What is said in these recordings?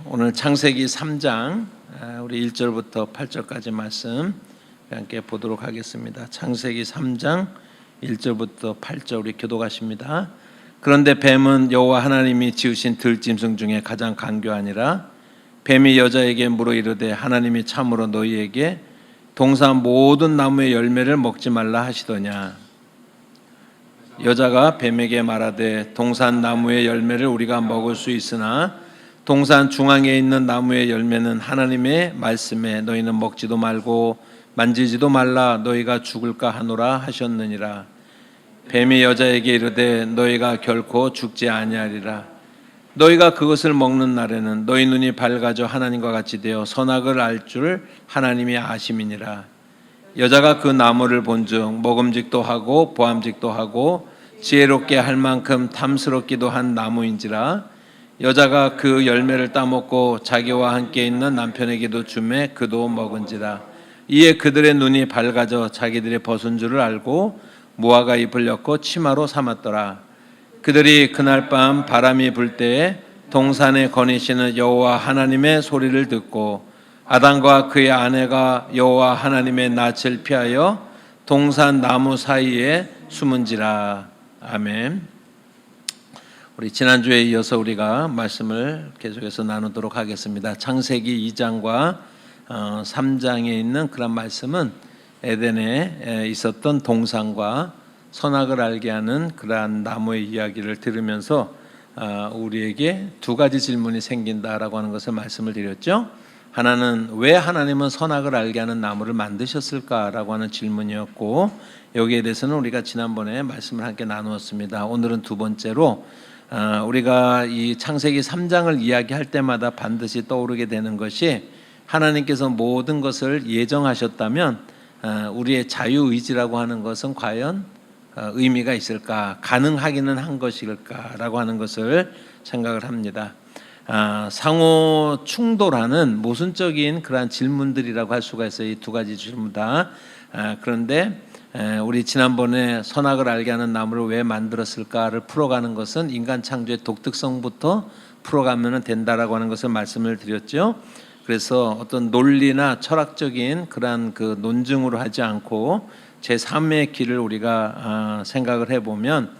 오늘 창세기 3장 우리 1절부터 8절까지 말씀 함께 보도록 하겠습니다. 창세기 3장 1절부터 8절 우리 교독하십니다. 그런데 뱀은 여호와 하나님이 지으신 들짐승 중에 가장 간교하니라. 뱀이 여자에게 물어 이르되 하나님이 참으로 너희에게 동산 모든 나무의 열매를 먹지 말라 하시더냐. 여자가 뱀에게 말하되 동산 나무의 열매를 우리가 먹을 수 있으나 동산 중앙에 있는 나무의 열매는 하나님의 말씀에 너희는 먹지도 말고 만지지도 말라 너희가 죽을까 하노라 하셨느니라. 뱀이 여자에게 이르되 너희가 결코 죽지 아니하리라. 너희가 그것을 먹는 날에는 너희 눈이 밝아져 하나님과 같이 되어 선악을 알 줄 하나님이 아심이니라. 여자가 그 나무를 본즉 먹음직도 하고 보암직도 하고 지혜롭게 할 만큼 탐스럽기도 한 나무인지라. 여자가 그 열매를 따먹고 자기와 함께 있는 남편에게도 주매 그도 먹은지라. 이에 그들의 눈이 밝아져 자기들의 벗은 줄을 알고 무화과 잎을 엮고 치마로 삼았더라. 그들이 그날 밤 바람이 불 때에 동산에 거니시는 여호와 하나님의 소리를 듣고 아담과 그의 아내가 여호와 하나님의 낯을 피하여 동산 나무 사이에 숨은지라. 아멘. 우리 지난주에 이어서 우리가 말씀을 계속해서 나누도록 하겠습니다. 창세기 2장과 3장에 있는 그런 말씀은 에덴에 있었던 동산과 선악을 알게 하는 그러한 나무의 이야기를 들으면서 우리에게 두 가지 질문이 생긴다라고 하는 것을 말씀을 드렸죠. 하나는 왜 하나님은 선악을 알게 하는 나무를 만드셨을까라고 하는 질문이었고, 여기에 대해서는 우리가 지난번에 말씀을 함께 나누었습니다. 오늘은 두 번째로 우리가 이 창세기 3장을 이야기할 때마다 반드시 떠오르게 되는 것이 하나님께서 모든 것을 예정하셨다면 우리의 자유의지라고 하는 것은 과연 의미가 있을까, 가능하기는 한 것일까라고 하는 것을 생각을 합니다. 상호 충돌하는 모순적인 그러한 질문들이라고 할 수가 있어요. 이 두 가지 질문 다. 그런데 우리 지난번에 선악을 알게 하는 나무를 왜 만들었을까를 풀어가는 것은 인간 창조의 독특성부터 풀어가면 된다라고 하는 것을 말씀을 드렸죠. 그래서 어떤 논리나 철학적인 그러한 그 논증으로 하지 않고 제3의 길을 우리가 생각을 해보면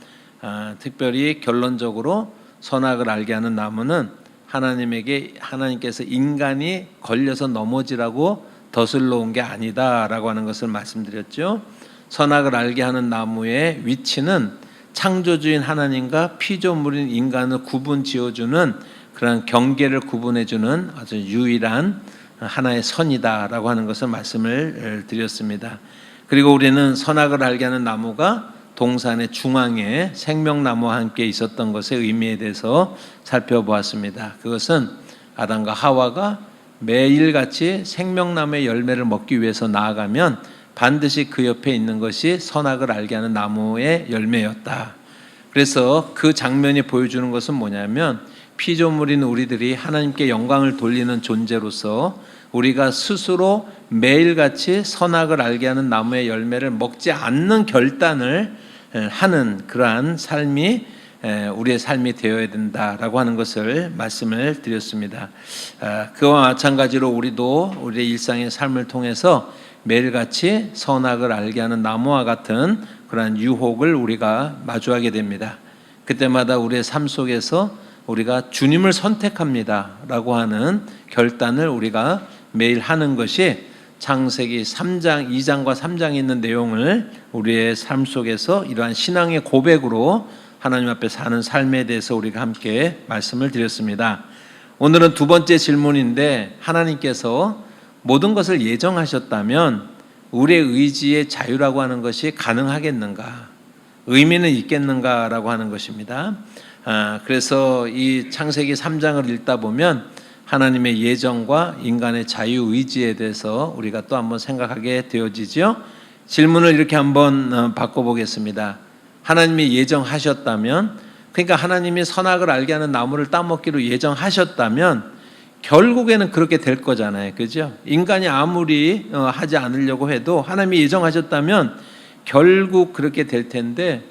특별히 결론적으로 선악을 알게 하는 나무는 하나님께서 인간이 걸려서 넘어지라고 덧을러 온 게 아니다라고 하는 것을 말씀드렸죠. 선악을 알게 하는 나무의 위치는 창조주인 하나님과 피조물인 인간을 구분 지어주는 그런 경계를 구분해주는 아주 유일한 하나의 선이다라고 하는 것을 말씀을 드렸습니다. 그리고 우리는 선악을 알게 하는 나무가 동산의 중앙에 생명나무와 함께 있었던 것의 의미에 대해서 살펴보았습니다. 그것은 아담과 하와가 매일같이 생명나무의 열매를 먹기 위해서 나아가면 반드시 그 옆에 있는 것이 선악을 알게 하는 나무의 열매였다. 그래서 그 장면이 보여주는 것은 뭐냐면 피조물인 우리들이 하나님께 영광을 돌리는 존재로서 우리가 스스로 매일같이 선악을 알게 하는 나무의 열매를 먹지 않는 결단을 하는 그러한 삶이 우리의 삶이 되어야 된다라고 하는 것을 말씀을 드렸습니다. 그와 마찬가지로 우리도 우리의 일상의 삶을 통해서 매일같이 선악을 알게 하는 나무와 같은 그러한 유혹을 우리가 마주하게 됩니다. 그때마다 우리의 삶 속에서 우리가 주님을 선택합니다라고 하는 결단을 우리가 매일 하는 것이 창세기 3장, 2장과 3장에 있는 내용을 우리의 삶 속에서 이러한 신앙의 고백으로 하나님 앞에 사는 삶에 대해서 우리가 함께 말씀을 드렸습니다. 오늘은 두 번째 질문인데, 하나님께서 모든 것을 예정하셨다면 우리의 의지의 자유라고 하는 것이 가능하겠는가, 의미는 있겠는가라고 하는 것입니다. 그래서 이 창세기 3장을 읽다 보면 하나님의 예정과 인간의 자유의지에 대해서 우리가 또 한번 생각하게 되어지죠. 질문을 이렇게 한번 바꿔보겠습니다. 하나님이 예정하셨다면, 그러니까 하나님이 선악을 알게 하는 나무를 따먹기로 예정하셨다면 결국에는 그렇게 될 거잖아요. 그죠? 인간이 아무리 하지 않으려고 해도 하나님이 예정하셨다면 결국 그렇게 될 텐데,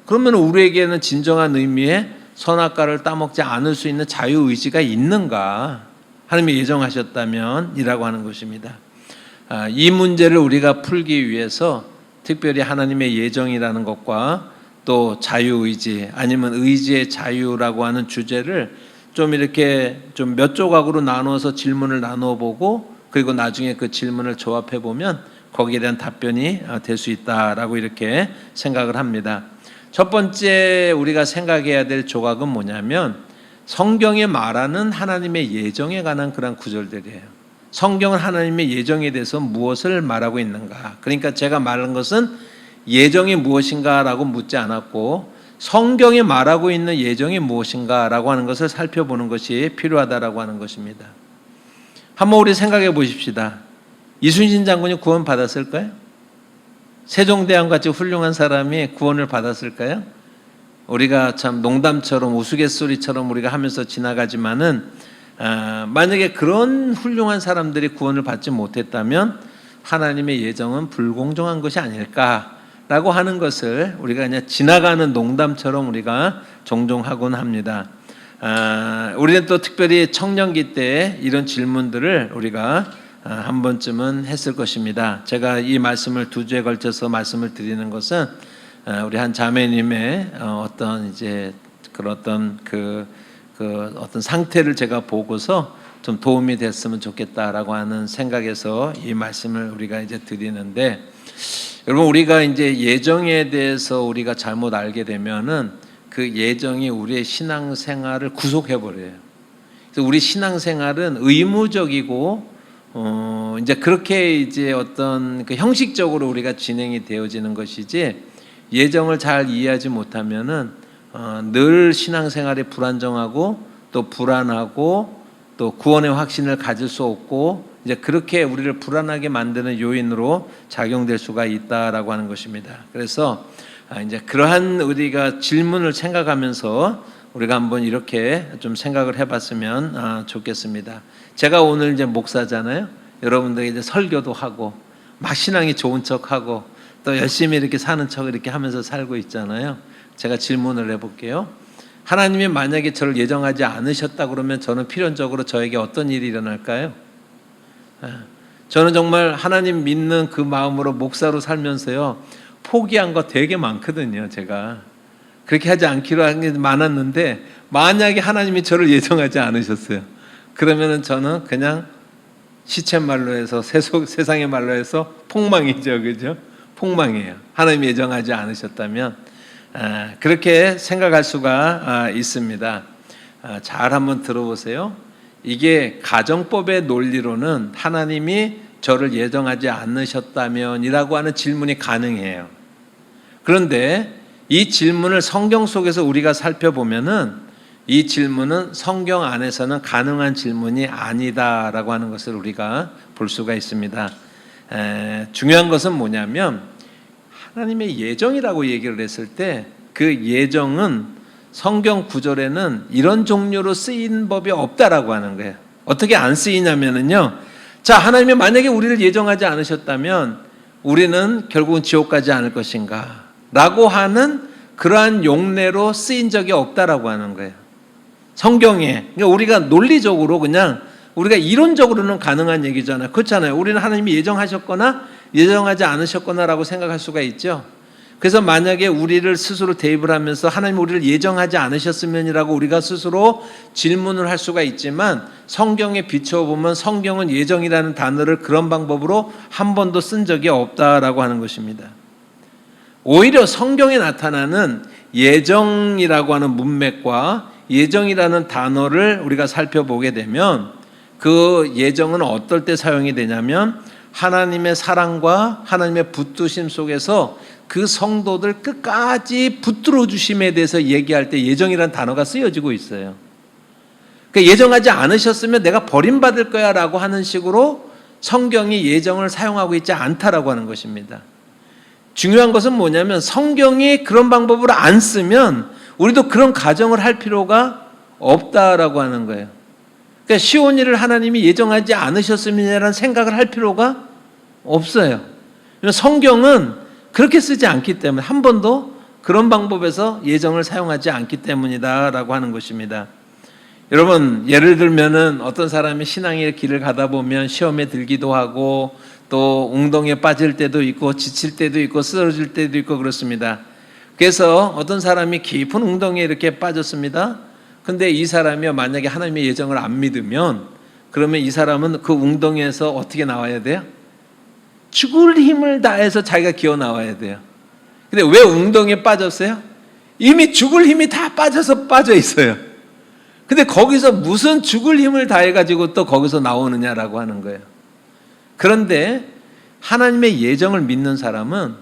그러면 우리에게는 진정한 의미의 선악과를 따먹지 않을 수 있는 자유의지가 있는가? 하나님이 예정하셨다면 이라고 하는 것입니다. 이 문제를 우리가 풀기 위해서 특별히 하나님의 예정이라는 것과 또 자유의지 아니면 의지의 자유라고 하는 주제를 좀 이렇게 좀 몇 조각으로 나누어서 질문을 나누어 보고 그리고 나중에 그 질문을 조합해 보면 거기에 대한 답변이 될 수 있다라고 이렇게 생각을 합니다. 첫 번째 우리가 생각해야 될 조각은 뭐냐면 성경에 말하는 하나님의 예정에 관한 그런 구절들이에요. 성경은 하나님의 예정에 대해서 무엇을 말하고 있는가? 그러니까 제가 말한 것은 예정이 무엇인가라고 묻지 않았고 성경에 말하고 있는 예정이 무엇인가라고 하는 것을 살펴보는 것이 필요하다라고 하는 것입니다. 한번 우리 생각해 보십시다. 이순신 장군이 구원 받았을까요? 세종대왕 같이 훌륭한 사람이 구원을 받았을까요? 우리가 참 농담처럼 우스갯소리처럼 우리가 하면서 지나가지만은 만약에 그런 훌륭한 사람들이 구원을 받지 못했다면 하나님의 예정은 불공정한 것이 아닐까라고 하는 것을 우리가 그냥 지나가는 농담처럼 우리가 종종 하곤 합니다. 우리는 또 특별히 청년기 때 이런 질문들을 우리가 한 번쯤은 했을 것입니다. 제가 이 말씀을 두 주에 걸쳐서 말씀을 드리는 것은 우리 한 자매님의 어떤 이제 그런 어떤 어떤 상태를 제가 보고서 좀 도움이 됐으면 좋겠다라고 하는 생각에서 이 말씀을 우리가 이제 드리는데, 여러분 우리가 이제 예정에 대해서 우리가 잘못 알게 되면은 그 예정이 우리의 신앙생활을 구속해 버려요. 그래서 우리 신앙생활은 의무적이고 이제 그렇게 이제 어떤 그 형식적으로 우리가 진행이 되어지는 것이지 예정을 잘 이해하지 못하면은 늘 신앙생활이 불안정하고 또 불안하고 또 구원의 확신을 가질 수 없고 이제 그렇게 우리를 불안하게 만드는 요인으로 작용될 수가 있다라고 하는 것입니다. 그래서 이제 그러한 우리가 질문을 생각하면서 우리가 한번 이렇게 좀 생각을 해봤으면 좋겠습니다. 제가 오늘 이제 목사잖아요. 여러분들에게 이제 설교도 하고 막 신앙이 좋은 척하고 또 열심히 이렇게 사는 척 이렇게 하면서 살고 있잖아요. 제가 질문을 해볼게요. 하나님이 만약에 저를 예정하지 않으셨다 그러면 저는 필연적으로 저에게 어떤 일이 일어날까요? 저는 정말 하나님 믿는 그 마음으로 목사로 살면서요 포기한 거 되게 많거든요. 제가 그렇게 하지 않기로 한 게 많았는데 만약에 하나님이 저를 예정하지 않으셨어요. 그러면은 저는 그냥 시쳇말로 해서 세상의 말로 해서 폭망이죠, 그죠? 폭망이에요. 하나님이 예정하지 않으셨다면 그렇게 생각할 수가 있습니다. 잘 한번 들어보세요. 이게 가정법의 논리로는 하나님이 저를 예정하지 않으셨다면이라고 하는 질문이 가능해요. 그런데 이 질문을 성경 속에서 우리가 살펴보면은 이 질문은 성경 안에서는 가능한 질문이 아니다라고 하는 것을 우리가 볼 수가 있습니다. 중요한 것은 뭐냐면 하나님의 예정이라고 얘기를 했을 때 그 예정은 성경 구절에는 이런 종류로 쓰인 법이 없다라고 하는 거예요. 어떻게 안 쓰이냐면은요. 자, 하나님이 만약에 우리를 예정하지 않으셨다면 우리는 결국은 지옥 가지 않을 것인가? 라고 하는 그러한 용례로 쓰인 적이 없다라고 하는 거예요. 성경에. 그러니까 우리가 논리적으로 그냥 우리가 이론적으로는 가능한 얘기잖아요. 그렇잖아요. 우리는 하나님이 예정하셨거나 예정하지 않으셨거나라고 생각할 수가 있죠. 그래서 만약에 우리를 스스로 대입을 하면서 하나님 우리를 예정하지 않으셨으면이라고 우리가 스스로 질문을 할 수가 있지만 성경에 비춰보면 성경은 예정이라는 단어를 그런 방법으로 한 번도 쓴 적이 없다라고 하는 것입니다. 오히려 성경에 나타나는 예정이라고 하는 문맥과 예정이라는 단어를 우리가 살펴보게 되면 그 예정은 어떨 때 사용이 되냐면 하나님의 사랑과 하나님의 붙드심 속에서 그 성도들 끝까지 붙들어 주심에 대해서 얘기할 때 예정이라는 단어가 쓰여지고 있어요. 그러니까 예정하지 않으셨으면 내가 버림받을 거야 라고 하는 식으로 성경이 예정을 사용하고 있지 않다라고 하는 것입니다. 중요한 것은 뭐냐면 성경이 그런 방법으로 안 쓰면 우리도 그런 가정을 할 필요가 없다라고 하는 거예요. 그러니까 시온 일을 하나님이 예정하지 않으셨으면이라는 생각을 할 필요가 없어요. 성경은 그렇게 쓰지 않기 때문에 한 번도 그런 방법에서 예정을 사용하지 않기 때문이다라고 하는 것입니다. 여러분, 예를 들면은 어떤 사람이 신앙의 길을 가다 보면 시험에 들기도 하고 또 웅덩이에 빠질 때도 있고 지칠 때도 있고 쓰러질 때도 있고 그렇습니다. 그래서 어떤 사람이 깊은 웅덩이에 이렇게 빠졌습니다. 근데 이 사람이 만약에 하나님의 예정을 안 믿으면 그러면 이 사람은 그 웅덩이에서 어떻게 나와야 돼요? 죽을 힘을 다해서 자기가 기어 나와야 돼요. 근데 왜 웅덩이에 빠졌어요? 이미 죽을 힘이 다 빠져서 빠져 있어요. 근데 거기서 무슨 죽을 힘을 다해가지고 또 거기서 나오느냐라고 하는 거예요. 그런데 하나님의 예정을 믿는 사람은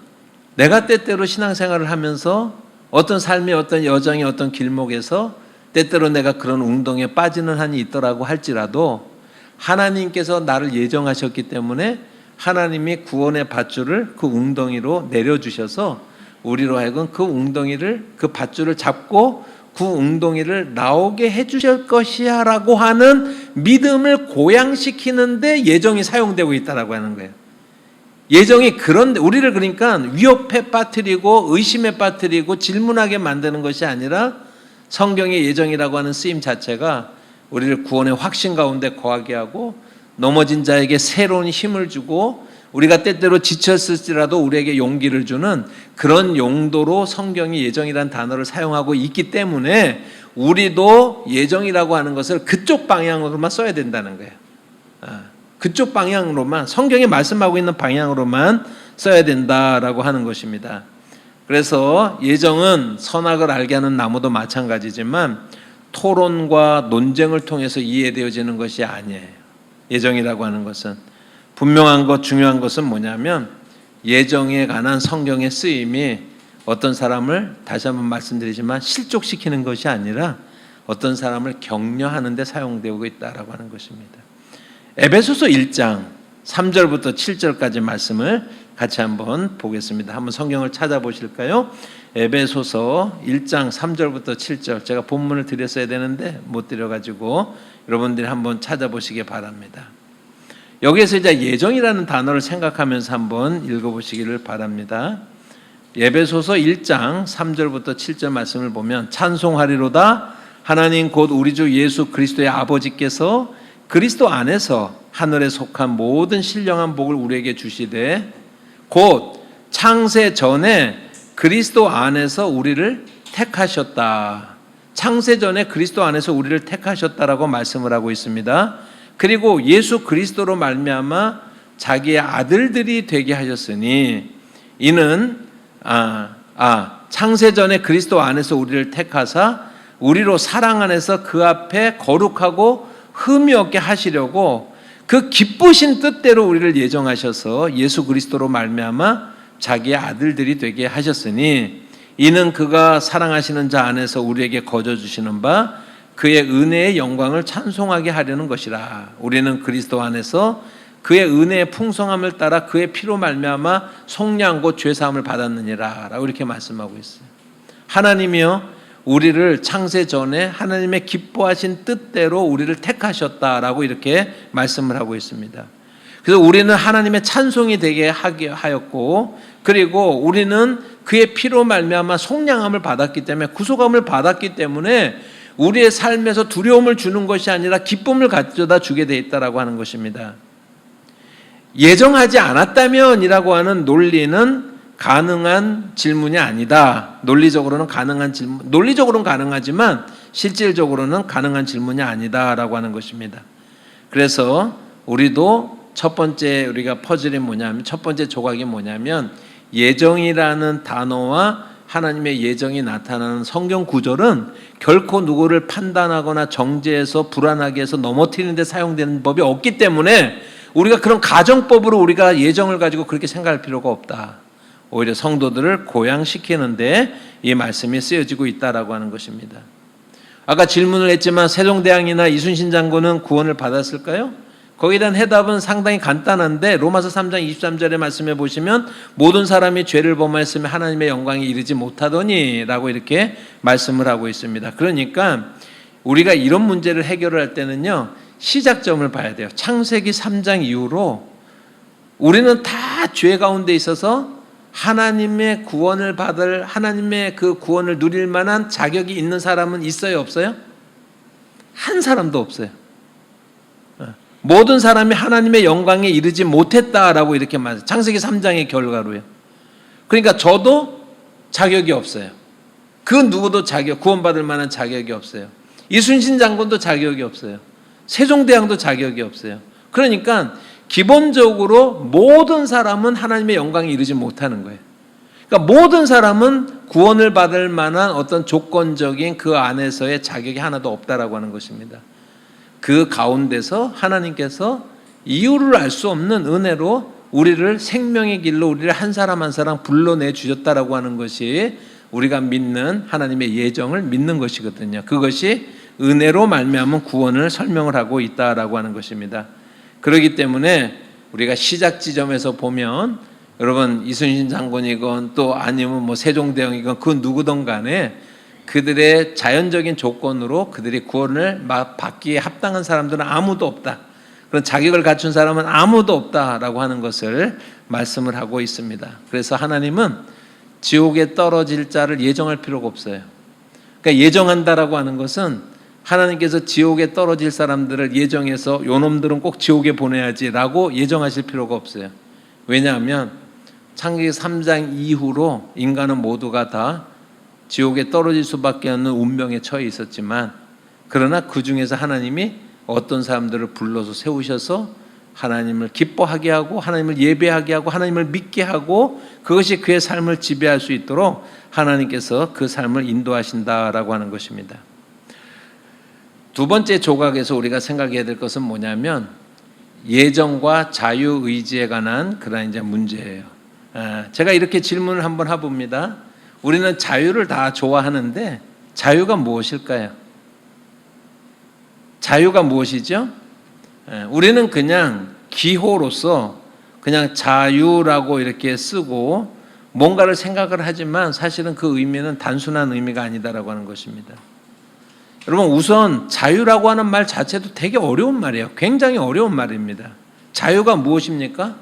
내가 때때로 신앙생활을 하면서 어떤 삶의 어떤 여정의 어떤 길목에서 때때로 내가 그런 웅덩이에 빠지는 한이 있더라고 할지라도 하나님께서 나를 예정하셨기 때문에 하나님이 구원의 밧줄을 그 웅덩이로 내려주셔서 우리로 하여금 그 웅덩이를 그 밧줄을 잡고 그 웅덩이를 나오게 해주실 것이야 라고 하는 믿음을 고양시키는데 예정이 사용되고 있다라고 하는 거예요. 예정이 그런데 우리를 그러니까 위협에 빠뜨리고 의심에 빠뜨리고 질문하게 만드는 것이 아니라 성경의 예정이라고 하는 쓰임 자체가 우리를 구원의 확신 가운데 거하게 하고 넘어진 자에게 새로운 힘을 주고 우리가 때때로 지쳤을지라도 우리에게 용기를 주는 그런 용도로 성경이 예정이라는 단어를 사용하고 있기 때문에 우리도 예정이라고 하는 것을 그쪽 방향으로만 써야 된다는 거예요. 그쪽 방향으로만, 성경이 말씀하고 있는 방향으로만 써야 된다라고 하는 것입니다. 그래서 예정은 선악을 알게 하는 나무도 마찬가지지만 토론과 논쟁을 통해서 이해되어지는 것이 아니에요. 예정이라고 하는 것은 분명한 것, 중요한 것은 뭐냐면 예정에 관한 성경의 쓰임이 어떤 사람을 다시 한번 말씀드리지만 실족시키는 것이 아니라 어떤 사람을 격려하는 데 사용되고 있다라고 하는 것입니다. 에베소서 1장 3절부터 7절까지 말씀을 같이 한번 보겠습니다. 한번 성경을 찾아보실까요? 에베소서 1장 3절부터 7절. 제가 본문을 드렸어야 되는데 못 드려가지고 여러분들이 한번 찾아보시기 바랍니다. 여기에서 이제 예정이라는 단어를 생각하면서 한번 읽어보시기를 바랍니다. 에베소서 1장 3절부터 7절 말씀을 보면 찬송하리로다 하나님 곧 우리 주 예수 그리스도의 아버지께서 그리스도 안에서 하늘에 속한 모든 신령한 복을 우리에게 주시되 곧 창세 전에 그리스도 안에서 우리를 택하셨다. 창세 전에 그리스도 안에서 우리를 택하셨다라고 말씀을 하고 있습니다. 그리고 예수 그리스도로 말미암아 자기의 아들들이 되게 하셨으니 이는 창세 전에 그리스도 안에서 우리를 택하사 우리로 사랑 안에서 그 앞에 거룩하고 흠이 없게 하시려고 그 기쁘신 뜻대로 우리를 예정하셔서 예수 그리스도로 말미암아 자기의 아들들이 되게 하셨으니 이는 그가 사랑하시는 자 안에서 우리에게 거저 주시는 바 그의 은혜의 영광을 찬송하게 하려는 것이라. 우리는 그리스도 안에서 그의 은혜의 풍성함을 따라 그의 피로 말미암아 속량 곧 죄 사함을 받았느니라 라고 이렇게 말씀하고 있어요. 하나님이요 우리를 창세 전에 하나님의 기뻐하신 뜻대로 우리를 택하셨다라고 이렇게 말씀을 하고 있습니다. 그래서 우리는 하나님의 찬송이 되게 하였고 그리고 우리는 그의 피로 말미암아 속량함을 받았기 때문에 구속함을 받았기 때문에 우리의 삶에서 두려움을 주는 것이 아니라 기쁨을 가져다 주게 돼 있다라고 하는 것입니다. 예정하지 않았다면이라고 하는 논리는 가능한 질문이 아니다. 논리적으로는 가능한 질문, 논리적으로는 가능하지만 실질적으로는 가능한 질문이 아니다라고 하는 것입니다. 그래서 우리도 첫 번째 우리가 퍼즐이 뭐냐면 첫 번째 조각이 뭐냐면 예정이라는 단어와 하나님의 예정이 나타나는 성경 구절은 결코 누구를 판단하거나 정죄해서 불안하게 해서 넘어뜨리는 데 사용되는 법이 없기 때문에 우리가 그런 가정법으로 우리가 예정을 가지고 그렇게 생각할 필요가 없다. 오히려 성도들을 고양시키는데 이 말씀이 쓰여지고 있다라고 하는 것입니다. 아까 질문을 했지만 세종대왕이나 이순신 장군은 구원을 받았을까요? 거기에 대한 해답은 상당히 간단한데 로마서 3장 23절의 말씀에 보시면 모든 사람이 죄를 범하였으면 하나님의 영광에 이르지 못하더니 라고 이렇게 말씀을 하고 있습니다. 그러니까 우리가 이런 문제를 해결을 할 때는요 시작점을 봐야 돼요. 창세기 3장 이후로 우리는 다 죄 가운데 있어서 하나님의 구원을 받을, 하나님의 그 구원을 누릴 만한 자격이 있는 사람은 있어요, 없어요? 한 사람도 없어요. 모든 사람이 하나님의 영광에 이르지 못했다라고 이렇게 말해요. 창세기 3장의 결과로요. 그러니까 저도 자격이 없어요. 그 누구도 구원받을 만한 자격이 없어요. 이순신 장군도 자격이 없어요. 세종대왕도 자격이 없어요. 그러니까 기본적으로 모든 사람은 하나님의 영광에 이르지 못하는 거예요. 그러니까 모든 사람은 구원을 받을 만한 어떤 조건적인 그 안에서의 자격이 하나도 없다라고 하는 것입니다. 그 가운데서 하나님께서 이유를 알 수 없는 은혜로 우리를 생명의 길로 우리를 한 사람 한 사람 불러내 주셨다라고 하는 것이 우리가 믿는 하나님의 예정을 믿는 것이거든요. 그것이 은혜로 말미암은 구원을 설명을 하고 있다라고 하는 것입니다. 그렇기 때문에 우리가 시작 지점에서 보면 여러분 이순신 장군이건 또 아니면 뭐 세종대왕이건 그 누구든 간에 그들의 자연적인 조건으로 그들이 구원을 받기에 합당한 사람들은 아무도 없다. 그런 자격을 갖춘 사람은 아무도 없다라고 하는 것을 말씀을 하고 있습니다. 그래서 하나님은 지옥에 떨어질 자를 예정할 필요가 없어요. 그러니까 예정한다라고 하는 것은 하나님께서 지옥에 떨어질 사람들을 예정해서 요놈들은 꼭 지옥에 보내야지라고 예정하실 필요가 없어요. 왜냐하면 창세기 3장 이후로 인간은 모두가 다 지옥에 떨어질 수밖에 없는 운명에 처해 있었지만 그러나 그 중에서 하나님이 어떤 사람들을 불러서 세우셔서 하나님을 기뻐하게 하고 하나님을 예배하게 하고 하나님을 믿게 하고 그것이 그의 삶을 지배할 수 있도록 하나님께서 그 삶을 인도하신다라고 하는 것입니다. 두 번째 조각에서 우리가 생각해야 될 것은 뭐냐면 예정과 자유의지에 관한 그런 이제 문제예요. 제가 이렇게 질문을 한번 해봅니다. 우리는 자유를 다 좋아하는데 자유가 무엇일까요? 자유가 무엇이죠? 우리는 그냥 기호로서 그냥 자유라고 이렇게 쓰고 뭔가를 생각을 하지만 사실은 그 의미는 단순한 의미가 아니다라고 하는 것입니다. 여러분 우선 자유라고 하는 말 자체도 되게 어려운 말이에요. 굉장히 어려운 말입니다. 자유가 무엇입니까?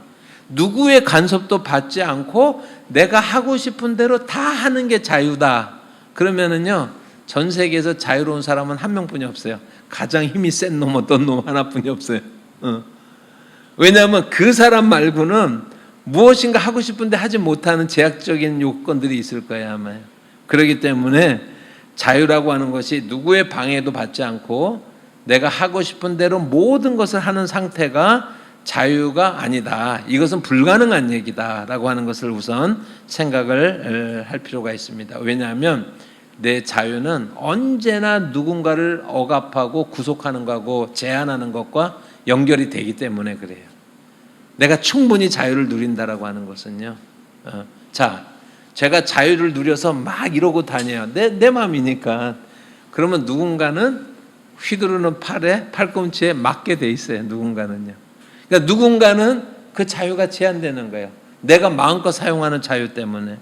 누구의 간섭도 받지 않고 내가 하고 싶은 대로 다 하는 게 자유다. 그러면은요 전 세계에서 자유로운 사람은 한 명뿐이 없어요. 가장 힘이 센 놈 어떤 놈 하나뿐이 없어요. 왜냐하면 그 사람 말고는 무엇인가 하고 싶은데 하지 못하는 제약적인 요건들이 있을 거예요 아마요. 그렇기 때문에 자유라고 하는 것이 누구의 방해도 받지 않고 내가 하고 싶은 대로 모든 것을 하는 상태가 자유가 아니다. 이것은 불가능한 얘기다라고 하는 것을 우선 생각을 할 필요가 있습니다. 왜냐하면 내 자유는 언제나 누군가를 억압하고 구속하는 것하고 제한하는 것과 연결이 되기 때문에 그래요. 내가 충분히 자유를 누린다라고 하는 것은요. 자, 제가 자유를 누려서 막 이러고 다녀요. 내 마음이니까. 그러면 누군가는 휘두르는 팔꿈치에 맞게 돼 있어요. 누군가는요. 그러니까 누군가는 그 자유가 제한되는 거예요. 내가 마음껏 사용하는 자유 때문에.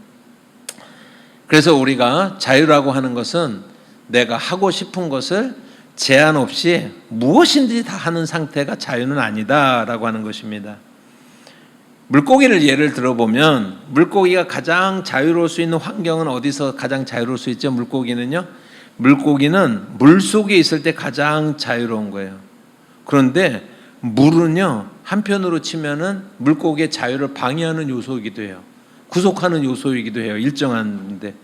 그래서 우리가 자유라고 하는 것은 내가 하고 싶은 것을 제한 없이 무엇인지 다 하는 상태가 자유는 아니다라고 하는 것입니다. 물고기를 예를 들어보면 물고기가 가장 자유로울 수 있는 환경은 어디서 가장 자유로울 수 있죠? 물고기는 물속에 있을 때 가장 자유로운 거예요. 그런데 물은요 한편으로 치면은 물고기의 자유를 방해하는 요소이기도 해요. 구속하는 요소이기도 해요. 일정한데.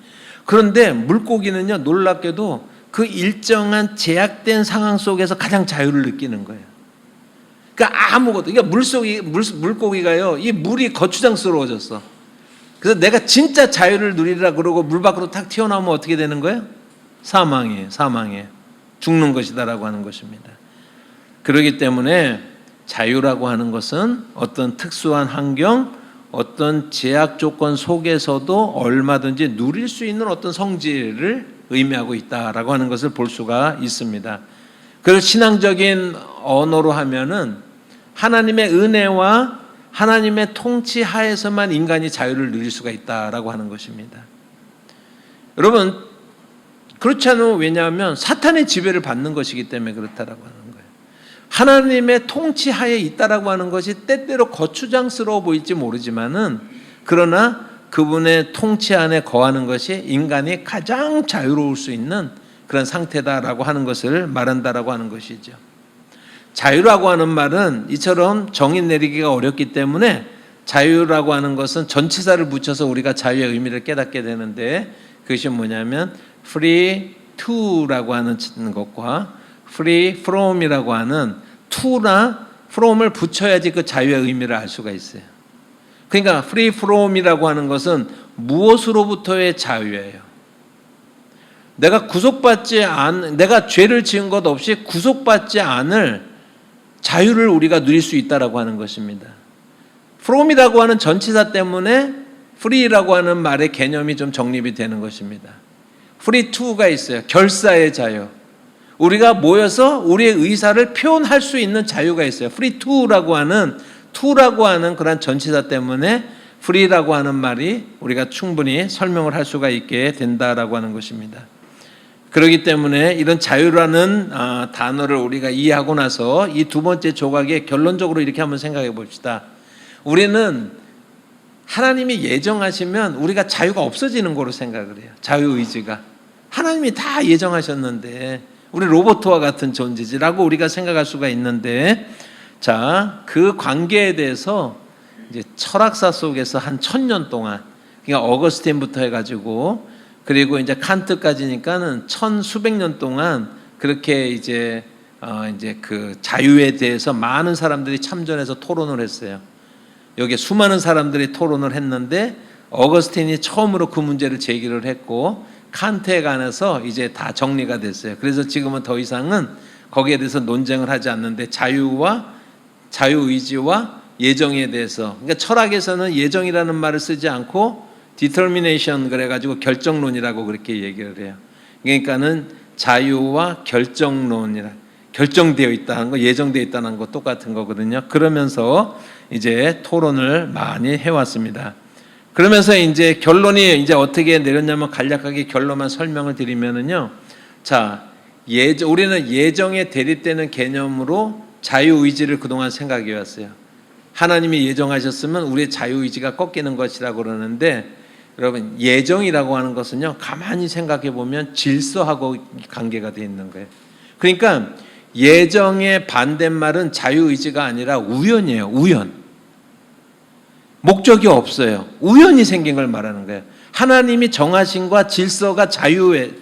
그런데 물고기는요 놀랍게도 그 일정한 제약된 상황 속에서 가장 자유를 느끼는 거예요. 그러니까 아무것도, 그러니까 물고기가요, 이 물이 거추장스러워졌어. 그래서 내가 진짜 자유를 누리라 그러고 물 밖으로 탁 튀어나오면 어떻게 되는 거예요? 사망해. 죽는 것이다라고 하는 것입니다. 그렇기 때문에 자유라고 하는 것은 어떤 특수한 환경, 어떤 제약 조건 속에서도 얼마든지 누릴 수 있는 어떤 성질을 의미하고 있다라고 하는 것을 볼 수가 있습니다. 그리고 신앙적인 언어로 하면은 하나님의 은혜와 하나님의 통치 하에서만 인간이 자유를 누릴 수가 있다라고 하는 것입니다. 여러분 그렇지 않으면 왜냐하면 사탄의 지배를 받는 것이기 때문에 그렇다라고 하는 거예요. 하나님의 통치 하에 있다라고 하는 것이 때때로 거추장스러워 보일지 모르지만은 그러나 그분의 통치 안에 거하는 것이 인간이 가장 자유로울 수 있는 그런 상태다라고 하는 것을 말한다라고 하는 것이죠. 자유라고 하는 말은 이처럼 정의 내리기가 어렵기 때문에 자유라고 하는 것은 전치사를 붙여서 우리가 자유의 의미를 깨닫게 되는데, 그것이 뭐냐면 free to라고 하는 것과 free from이라고 하는 to나 from을 붙여야지 그 자유의 의미를 알 수가 있어요. 그러니까 free from이라고 하는 것은 무엇으로부터의 자유예요. 내가 내가 죄를 지은 것 없이 구속받지 않을 자유를 우리가 누릴 수 있다라고 하는 것입니다. from이라고 하는 전치사 때문에 free라고 하는 말의 개념이 좀 정립이 되는 것입니다. free to가 있어요. 결사의 자유. 우리가 모여서 우리의 의사를 표현할 수 있는 자유가 있어요. free to라고 하는 그런 전치사 때문에 free라고 하는 말이 우리가 충분히 설명을 할 수가 있게 된다라고 하는 것입니다. 그렇기 때문에 이런 자유라는 단어를 우리가 이해하고 나서 이 두 번째 조각에 결론적으로 이렇게 한번 생각해 봅시다. 우리는 하나님이 예정하시면 우리가 자유가 없어지는 거로 생각을 해요. 자유의지가. 하나님이 다 예정하셨는데 우리 로봇과 같은 존재지라고 우리가 생각할 수가 있는데, 자, 그 관계에 대해서 이제 철학사 속에서 한 1000년 동안, 그러니까 어거스틴부터 해가지고 그리고 이제 칸트까지니까는 1000수백 년 동안 그렇게 이제 그 자유에 대해서 많은 사람들이 참전해서 토론을 했어요. 여기에 수많은 사람들이 토론을 했는데 어거스틴이 처음으로 그 문제를 제기를 했고 칸트에 관해서 이제 다 정리가 됐어요. 그래서 지금은 더 이상은 거기에 대해서 논쟁을 하지 않는데 자유의지와 예정에 대해서, 그러니까 철학에서는 예정이라는 말을 쓰지 않고 determination 그래가지고 결정론이라고 그렇게 얘기를 해요. 그러니까는 자유와 결정론이라, 결정되어 있다는 거, 예정되어 있다는 거 똑같은 거거든요. 그러면서 이제 토론을 많이 해왔습니다. 그러면서 이제 결론이 이제 어떻게 내렸냐면 간략하게 결론만 설명을 드리면은요. 자, 우리는 예정에 대립되는 개념으로 자유의지를 그동안 생각해 왔어요. 하나님이 예정하셨으면 우리의 자유의지가 꺾이는 것이라고 그러는데, 여러분 예정이라고 하는 것은요, 가만히 생각해 보면 질서하고 관계가 되어 있는 거예요. 그러니까 예정의 반대말은 자유의지가 아니라 우연이에요. 우연. 목적이 없어요. 우연히 생긴 걸 말하는 거예요. 하나님이 정하신과 질서가 자유의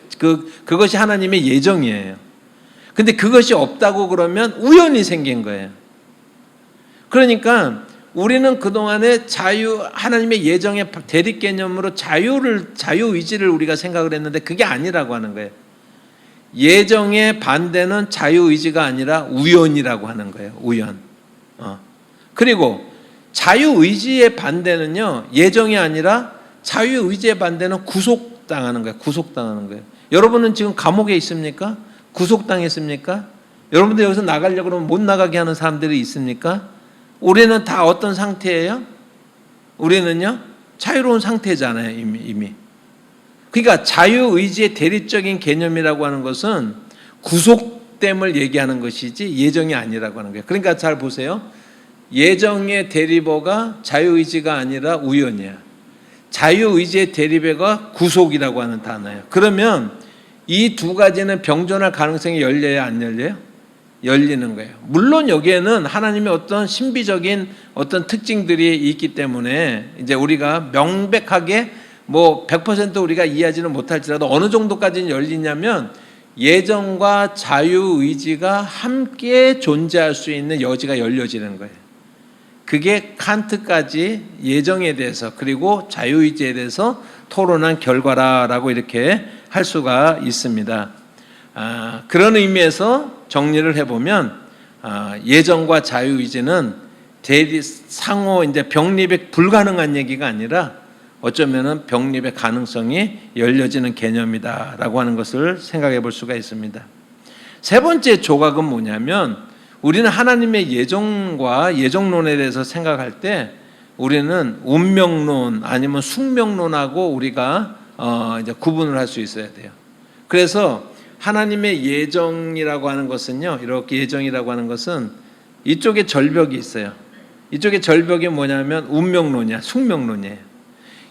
그것이 하나님의 예정이에요. 근데 그것이 없다고 그러면 우연히 생긴 거예요. 그러니까 우리는 그동안에 하나님의 예정의 대립 개념으로 자유의지를 우리가 생각을 했는데 그게 아니라고 하는 거예요. 예정의 반대는 자유의지가 아니라 우연이라고 하는 거예요. 우연. 그리고 자유의지의 반대는요, 예정이 아니라 자유의지의 반대는 구속당하는 거예요. 구속당하는 거예요. 여러분은 지금 감옥에 있습니까? 구속당했습니까? 여러분들 여기서 나가려고 그러면 못 나가게 하는 사람들이 있습니까? 우리는 다 어떤 상태예요? 우리는요, 자유로운 상태잖아요, 이미. 그러니까 자유의지의 대립적인 개념이라고 하는 것은 구속됨을 얘기하는 것이지 예정이 아니라고 하는 거예요. 그러니까 잘 보세요. 예정의 대립어가 자유의지가 아니라 우연이야. 자유의지의 대립어가 구속이라고 하는 단어예요. 그러면 이 두 가지는 병존할 가능성이 열려야 안 열려요? 열리는 거예요. 물론 여기에는 하나님의 어떤 신비적인 어떤 특징들이 있기 때문에 이제 우리가 명백하게 100% 우리가 이해하지는 못할지라도 어느 정도까지는 열리냐면 예정과 자유의지가 함께 존재할 수 있는 여지가 열려지는 거예요. 그게 칸트까지 예정에 대해서 그리고 자유의지에 대해서 토론한 결과라고 이렇게 할 수가 있습니다. 그런 의미에서 정리를 해보면 예정과 자유의지는 상호 이제 병립이 불가능한 얘기가 아니라 어쩌면은 병립의 가능성이 열려지는 개념이다라고 하는 것을 생각해 볼 수가 있습니다. 세 번째 조각은 뭐냐면 우리는 하나님의 예정과 예정론에 대해서 생각할 때 우리는 운명론 아니면 숙명론하고 우리가 이제 구분을 할 수 있어야 돼요. 그래서 하나님의 예정이라고 하는 것은요, 이렇게 예정이라고 하는 것은 이쪽에 절벽이 있어요. 이쪽에 절벽이 뭐냐면 운명론이야, 숙명론이에요.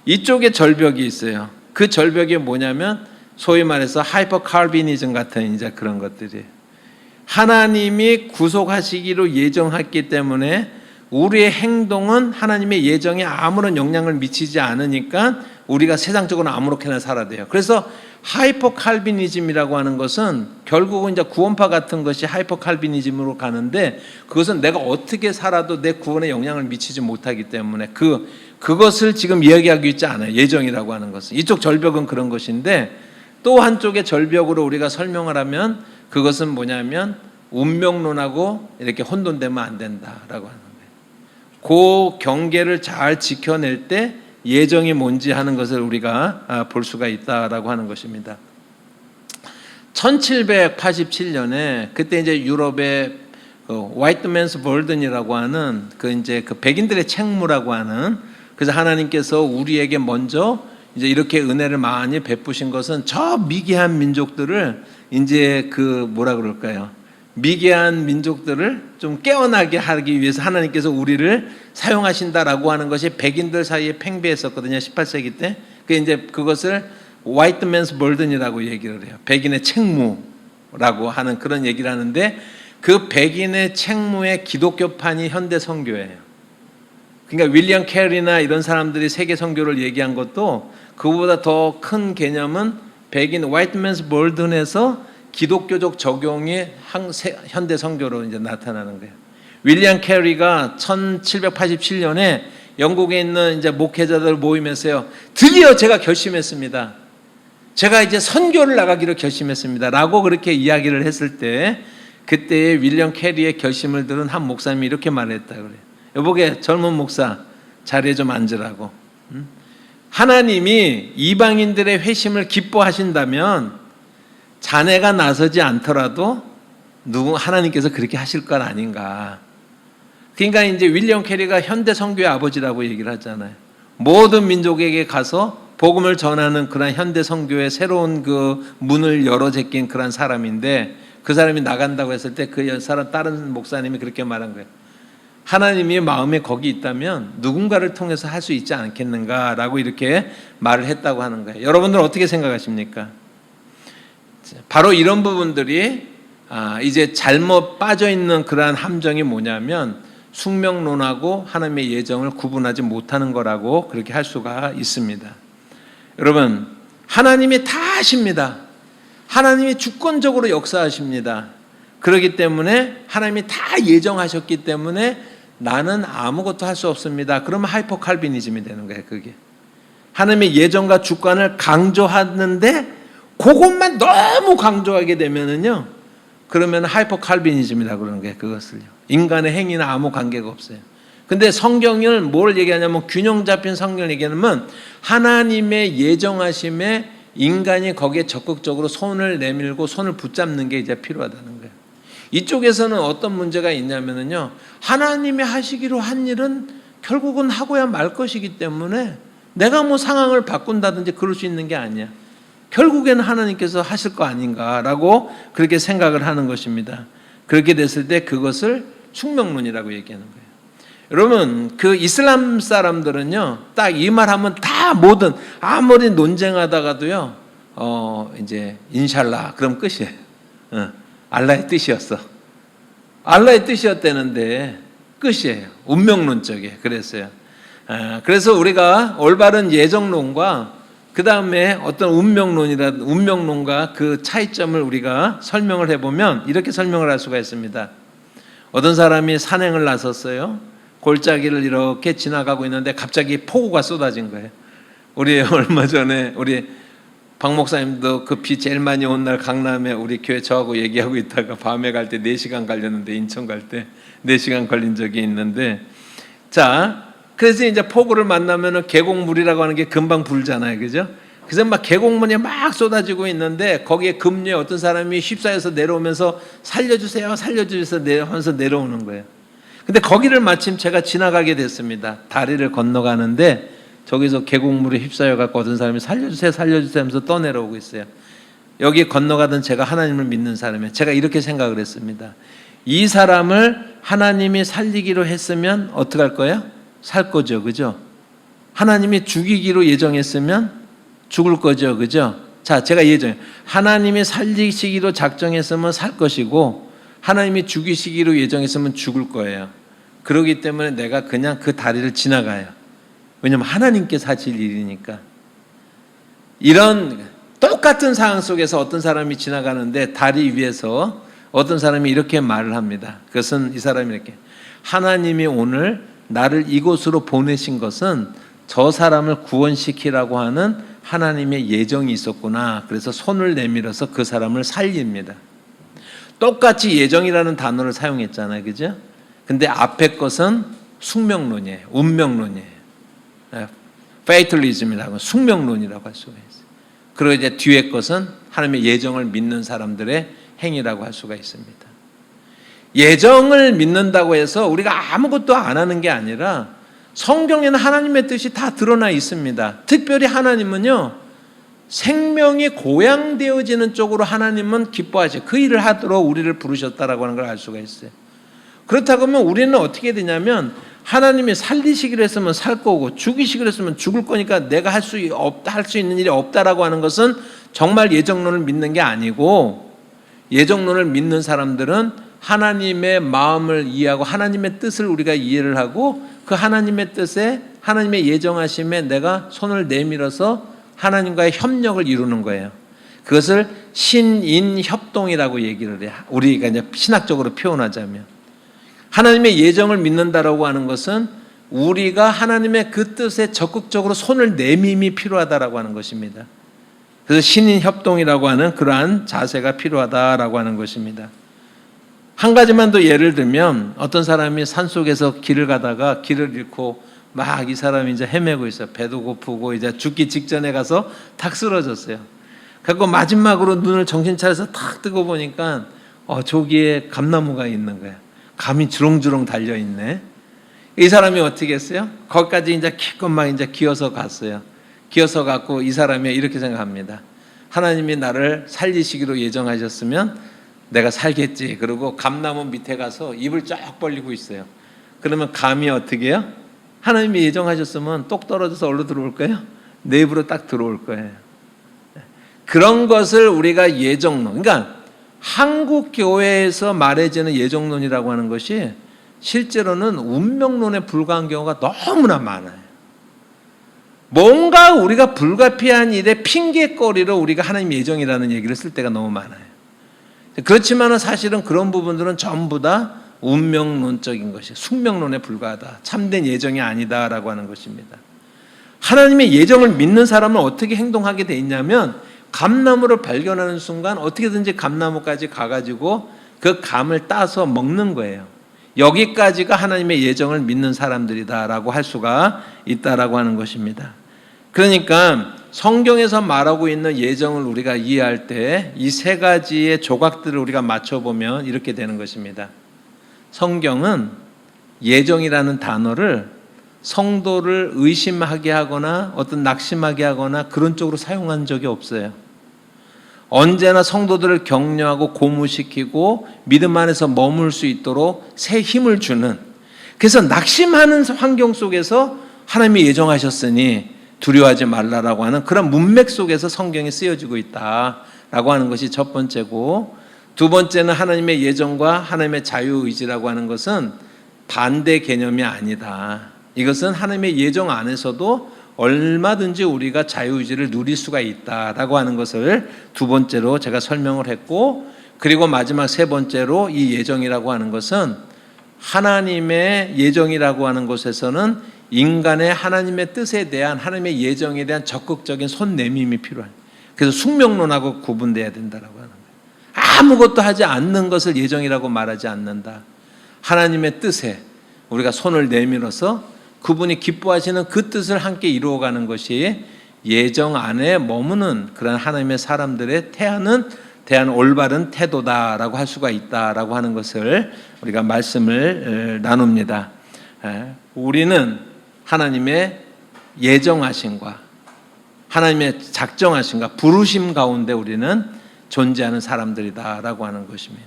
이쪽에 절벽이 있어요. 그 절벽이 뭐냐면 소위 말해서 하이퍼 칼비니즘 같은 이제 그런 것들이에요. 하나님이 구속하시기로 예정했기 때문에 우리의 행동은 하나님의 예정에 아무런 영향을 미치지 않으니까 우리가 세상적으로 아무렇게나 살아야 돼요. 그래서 하이퍼 칼비니즘이라고 하는 것은 결국은 이제 구원파 같은 것이 하이퍼 칼비니즘으로 가는데, 그것은 내가 어떻게 살아도 내 구원에 영향을 미치지 못하기 때문에 그것을 지금 이야기하고 있지 않아요. 예정이라고 하는 것은. 이쪽 절벽은 그런 것인데, 또 한쪽의 절벽으로 우리가 설명을 하면 그것은 뭐냐면 운명론하고 이렇게 혼돈되면 안 된다라고 하는 거예요. 그 경계를 잘 지켜낼 때 예정이 뭔지 하는 것을 우리가 볼 수가 있다라고 하는 것입니다. 1787년에 그때 이제 유럽의 화이트맨스 버든이라고 하는 그 백인들의 책무라고 하는, 그래서 하나님께서 우리에게 먼저 이제 이렇게 은혜를 많이 베푸신 것은 저 미개한 민족들을 이제 뭐라 그럴까요? 미개한 민족들을 좀 깨어나게 하기 위해서 하나님께서 우리를 사용하신다라고 하는 것이 백인들 사이에 팽배했었거든요. 18세기 때. 그것을 화이트맨스 버든이라고 얘기를 해요. 백인의 책무라고 하는 그런 얘기를 하는데, 그 백인의 책무의 기독교판이 현대 선교예요. 그러니까 윌리엄 캐리나 이런 사람들이 세계 선교를 얘기한 것도 그보다 더 큰 개념은 백인 화이트맨스 버든에서 기독교적 적용이 현대 선교로 이제 나타나는 거예요. 윌리엄 캐리가 1787년에 영국에 있는 이제 목회자들 모임에서요, 드디어 제가 결심했습니다. 제가 이제 선교를 나가기로 결심했습니다. 라고 그렇게 이야기를 했을 때, 그때 윌리엄 캐리의 결심을 들은 한 목사님이 이렇게 말했다 그래요. 여보게 젊은 목사 자리에 좀 앉으라고. 하나님이 이방인들의 회심을 기뻐하신다면 자네가 나서지 않더라도 하나님께서 그렇게 하실 건 아닌가. 그러니까 이제 윌리엄 캐리가 현대 선교의 아버지라고 얘기를 하잖아요. 모든 민족에게 가서 복음을 전하는 그런 현대 선교의 새로운 그 문을 열어 제낀 그런 사람인데, 그 사람이 나간다고 했을 때 그 사람 다른 목사님이 그렇게 말한 거예요. 하나님이 마음에 거기 있다면 누군가를 통해서 할 수 있지 않겠는가라고 이렇게 말을 했다고 하는 거예요. 여러분들은 어떻게 생각하십니까? 바로 이런 부분들이 이제 잘못 빠져 있는 그러한 함정이 뭐냐면 숙명론하고 하나님의 예정을 구분하지 못하는 거라고 그렇게 할 수가 있습니다. 여러분, 하나님이 다 하십니다. 하나님이 주권적으로 역사하십니다. 그렇기 때문에 하나님이 다 예정하셨기 때문에 나는 아무것도 할 수 없습니다. 그러면 하이퍼 칼비니즘이 되는 거예요. 그게 하나님의 예정과 주권을 강조하는데 그것만 너무 강조하게 되면은요, 그러면 하이퍼 칼비니즘이라고 그러는 거예요. 그것을요. 인간의 행위나 아무 관계가 없어요. 근데 성경을 뭘 얘기하냐면, 균형 잡힌 성경을 얘기하면 하나님의 예정하심에 인간이 거기에 적극적으로 손을 내밀고 손을 붙잡는 게 이제 필요하다는 거예요. 이쪽에서는 어떤 문제가 있냐면요, 하나님이 하시기로 한 일은 결국은 하고야 말 것이기 때문에 내가 뭐 상황을 바꾼다든지 그럴 수 있는 게 아니야. 결국에는 하나님께서 하실 거 아닌가라고 그렇게 생각을 하는 것입니다. 그렇게 됐을 때 그것을 숙명론이라고 얘기하는 거예요. 여러분, 그 이슬람 사람들은요, 딱 이 말하면 다 뭐든 아무리 논쟁하다가도요, 이제 인샬라 그럼 끝이에요. 알라의 뜻이었어. 알라의 뜻이었다는데 끝이에요. 운명론적이에요. 그랬어요. 그래서 우리가 올바른 예정론과 그 다음에 어떤 운명론과 그 차이점을 우리가 설명을 해보면 이렇게 설명을 할 수가 있습니다. 어떤 사람이 산행을 나섰어요. 골짜기를 이렇게 지나가고 있는데 갑자기 폭우가 쏟아진 거예요. 우리 얼마 전에 우리 박 목사님도 그 비 제일 많이 온 날 강남에 우리 교회 저하고 얘기하고 있다가 밤에 갈 때 4시간 걸렸는데, 인천 갈 때 4시간 걸린 적이 있는데, 자, 그래서 이제 폭우를 만나면은 계곡물이라고 하는 게 금방 불잖아요. 그죠? 그래서 막 계곡물이 막 쏟아지고 있는데 거기에 급류에 어떤 사람이 휩싸여서 내려오면서 살려주세요, 살려주세요 하면서 내려오는 거예요. 근데 거기를 마침 제가 지나가게 됐습니다. 다리를 건너가는데 저기서 계곡물에 휩싸여 갖고 어떤 사람이 살려주세요, 살려주세요 하면서 떠내려오고 있어요. 여기 건너가던 제가 하나님을 믿는 사람이에요. 제가 이렇게 생각을 했습니다. 이 사람을 하나님이 살리기로 했으면 어떻게 할 거예요? 살 거죠. 그죠? 하나님이 죽이기로 예정했으면 죽을 거죠. 그죠? 자, 제가 하나님이 살리시기로 작정했으면 살 것이고 하나님이 죽이시기로 예정했으면 죽을 거예요. 그렇기 때문에 내가 그냥 그 다리를 지나가요. 왜냐하면 하나님께서 하실 일이니까. 이런 똑같은 상황 속에서 어떤 사람이 지나가는데 다리 위에서 어떤 사람이 이렇게 말을 합니다. 그것은 이 사람이 이렇게, 하나님이 오늘 나를 이곳으로 보내신 것은 저 사람을 구원시키라고 하는 하나님의 예정이 있었구나. 그래서 손을 내밀어서 그 사람을 살립니다. 똑같이 예정이라는 단어를 사용했잖아요. 그죠? 근데 앞에 것은 숙명론이에요. 운명론이에요. 페이틀리즘이라고, 숙명론이라고 할 수가 있어요. 그리고 이제 뒤에 것은 하나님의 예정을 믿는 사람들의 행위라고 할 수가 있습니다. 예정을 믿는다고 해서 우리가 아무것도 안 하는 게 아니라 성경에는 하나님의 뜻이 다 드러나 있습니다. 특별히 하나님은요, 생명이 고양되어지는 쪽으로 하나님은 기뻐하시고 그 일을 하도록 우리를 부르셨다라고 하는 걸 알 수가 있어요. 그렇다고 하면 우리는 어떻게 되냐면, 하나님이 살리시기로 했으면 살 거고 죽이시기로 했으면 죽을 거니까 내가 할 수 있는 일이 없다라고 하는 것은 정말 예정론을 믿는 게 아니고, 예정론을 믿는 사람들은 하나님의 마음을 이해하고 하나님의 뜻을 우리가 이해를 하고 그 하나님의 뜻에, 하나님의 예정하심에 내가 손을 내밀어서 하나님과의 협력을 이루는 거예요. 그것을 신인협동이라고 얘기를 해요. 우리가 이제 신학적으로 표현하자면, 하나님의 예정을 믿는다라고 하는 것은 우리가 하나님의 그 뜻에 적극적으로 손을 내밈이 필요하다라고 하는 것입니다. 그래서 신인협동이라고 하는 그러한 자세가 필요하다라고 하는 것입니다. 한 가지만 더 예를 들면, 어떤 사람이 산속에서 길을 가다가 길을 잃고 막 이 사람이 이제 헤매고 있어요. 배도 고프고 이제 죽기 직전에 가서 탁 쓰러졌어요. 그리고 마지막으로 눈을 정신 차려서 탁 뜨고 보니까 저기에 감나무가 있는 거예요. 감이 주렁주렁 달려 있네. 이 사람이 어떻게 했어요? 거기까지 이제 기껏 이제 기어서 갔어요. 기어서 갔고 이 사람이 이렇게 생각합니다. 하나님이 나를 살리시기로 예정하셨으면 내가 살겠지. 그리고 감나무 밑에 가서 입을 쫙 벌리고 있어요. 그러면 감이 어떻게 해요? 하나님이 예정하셨으면 똑 떨어져서 어디로 들어올 거예요? 내 입으로 딱 들어올 거예요. 그런 것을 우리가 예정론, 그러니까 한국 교회에서 말해지는 예정론이라고 하는 것이 실제로는 운명론에 불과한 경우가 너무나 많아요. 뭔가 우리가 불가피한 일에 핑계거리로 우리가 하나님 예정이라는 얘기를 쓸 때가 너무 많아요. 그렇지만 사실은 그런 부분들은 전부 다 운명론적인 것이, 숙명론에 불과하다, 참된 예정이 아니다라고 하는 것입니다. 하나님의 예정을 믿는 사람은 어떻게 행동하게 돼 있냐면, 감나무를 발견하는 순간 어떻게든지 감나무까지 가가지고 그 감을 따서 먹는 거예요. 여기까지가 하나님의 예정을 믿는 사람들이다라고 할 수가 있다라고 하는 것입니다. 그러니까 성경에서 말하고 있는 예정을 우리가 이해할 때 이 세 가지의 조각들을 우리가 맞춰보면 이렇게 되는 것입니다. 성경은 예정이라는 단어를 성도를 의심하게 하거나 어떤 낙심하게 하거나 그런 쪽으로 사용한 적이 없어요. 언제나 성도들을 격려하고 고무시키고 믿음 안에서 머물 수 있도록 새 힘을 주는, 그래서 낙심하는 환경 속에서 하나님이 예정하셨으니 두려워하지 말라라고 하는 그런 문맥 속에서 성경이 쓰여지고 있다라고 하는 것이 첫 번째고, 두 번째는 하나님의 예정과 하나님의 자유의지라고 하는 것은 반대 개념이 아니다. 이것은 하나님의 예정 안에서도 얼마든지 우리가 자유의지를 누릴 수가 있다라고 하는 것을 두 번째로 제가 설명을 했고, 그리고 마지막 세 번째로 이 예정이라고 하는 것은 하나님의 예정이라고 하는 것에서는 인간의 하나님의 뜻에 대한, 하나님의 예정에 대한 적극적인 손내밈이 필요한, 그래서 숙명론하고 구분돼야 된다라고 하는 거예요. 아무것도 하지 않는 것을 예정이라고 말하지 않는다. 하나님의 뜻에 우리가 손을 내밀어서 그분이 기뻐하시는 그 뜻을 함께 이루어가는 것이 예정 안에 머무는 그런 하나님의 사람들의 대한 올바른 태도다라고 할 수가 있다라고 하는 것을 우리가 말씀을 나눕니다. 우리는 하나님의 예정하심과 하나님의 작정하심과 부르심 가운데 우리는 존재하는 사람들이다라고 하는 것입니다.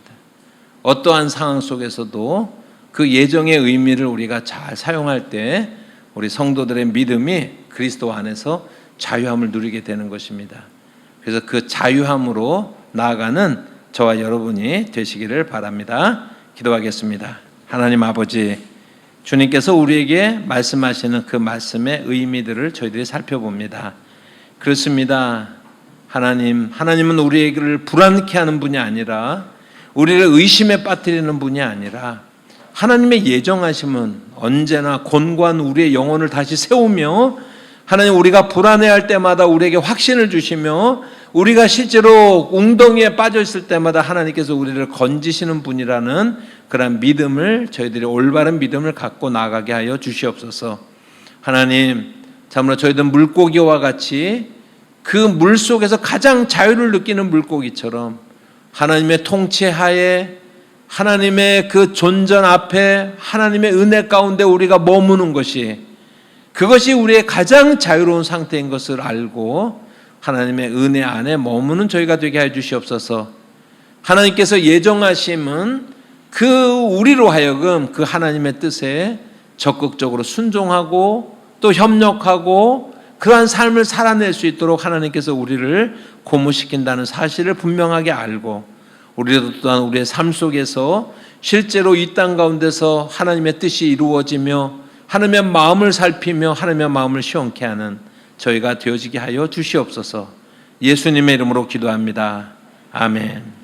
어떠한 상황 속에서도 그 예정의 의미를 우리가 잘 사용할 때 우리 성도들의 믿음이 그리스도 안에서 자유함을 누리게 되는 것입니다. 그래서 그 자유함으로 나아가는 저와 여러분이 되시기를 바랍니다. 기도하겠습니다. 하나님 아버지, 주님께서 우리에게 말씀하시는 그 말씀의 의미들을 저희들이 살펴봅니다. 그렇습니다. 하나님은 우리를 불안케 하는 분이 아니라, 우리를 의심에 빠뜨리는 분이 아니라, 하나님의 예정하심은 언제나 권고한 우리의 영혼을 다시 세우며, 하나님, 우리가 불안해할 때마다 우리에게 확신을 주시며, 우리가 실제로 웅덩이에 빠져 있을 때마다 하나님께서 우리를 건지시는 분이라는 그런 믿음을, 저희들이 올바른 믿음을 갖고 나아가게 하여 주시옵소서. 하나님, 참으로 저희들 물고기와 같이 그 물 속에서 가장 자유를 느끼는 물고기처럼 하나님의 통치하에, 하나님의 그 존전 앞에, 하나님의 은혜 가운데 우리가 머무는 것이, 그것이 우리의 가장 자유로운 상태인 것을 알고 하나님의 은혜 안에 머무는 저희가 되게 해 주시옵소서. 하나님께서 예정하심은 그 우리로 하여금 그 하나님의 뜻에 적극적으로 순종하고 또 협력하고 그러한 삶을 살아낼 수 있도록 하나님께서 우리를 고무시킨다는 사실을 분명하게 알고, 우리도 또한 우리의 삶 속에서 실제로 이 땅 가운데서 하나님의 뜻이 이루어지며 하나님의 마음을 살피며 하나님의 마음을 시원케 하는 저희가 되어지게 하여 주시옵소서. 예수님의 이름으로 기도합니다. 아멘.